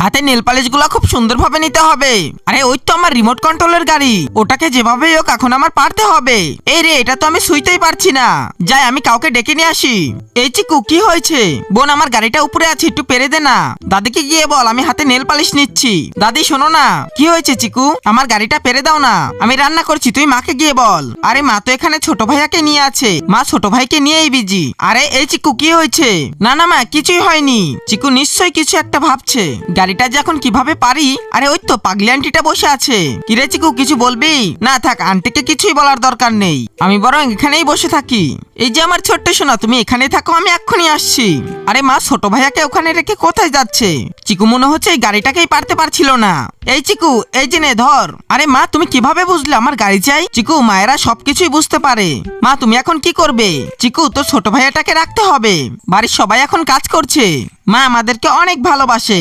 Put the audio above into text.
হাতে nail polish গুলা খুব সুন্দরভাবে নিতে হবে। আরে ওই তো আমার রিমোট কন্ট্রোলের গাড়ি, ওটাকে যেভাবে হোক এখন আমার পারতে হবে। এই রে, এটা তো আমি শুইতেই পারছি না। যাই আমি কাউকে ডেকে নিয়ে আসি। এই চিকু, কি হয়েছে? বোন, আমার গাড়িটা উপরে আছে, একটু পেরে দে না। দাদিকে গিয়ে বল আমি হাতে নেল পালিশ নিচ্ছি। দাদি শোনো না। কি হয়েছে চিকু? আমার গাড়িটা পেরে দাও না, আমি রান্না করছি, তুই মাকে গিয়ে বল। আরে মা তো এখানে ছোট ভাইয়াকে নিয়ে আছে, মা ছোট ভাইকে নিয়েই বিজি। আরে এই চিকু, কি হয়েছে? না না মা, কিছুই হয়নি। চিকু নিশ্চয়ই কিছু একটা ভাবছে, গাড়িটা যে এখন কিভাবে পারি। আরে ওই তো পাগলি আন্টিটা বসে আছে। কিরে চিকু, কিছু বলবি? না থাক, আন্টিকে কিছুই বলার দরকার নেই, আমি বরং এখানেই বসে থাকি। এই যে আমার ছোট্ট সোনা, তুমি এখানে থাকো, আমি এক্ষুনি আসছি। আরে মা, ছোট ভাইয়াকে ওখানে রেখে কোথায় যাচ্ছে? চিকু মনে হচ্ছে এই গাড়িটাকেই পারতে পারছিল না। এই চিকু, এই যে নে ধর। আরে মা, তুমি কিভাবে বুঝলে আমার গাড়ি চাই? চিকু, মায়েরা সবকিছুই বুঝতে পারে। মা তুমি এখন কি করবে? চিকু, তোর ছোট ভাইয়াটাকে রাখতে হবে, বাড়ির সবাই এখন কাজ করছে, মা আমাদেরকে অনেক ভালোবাসে।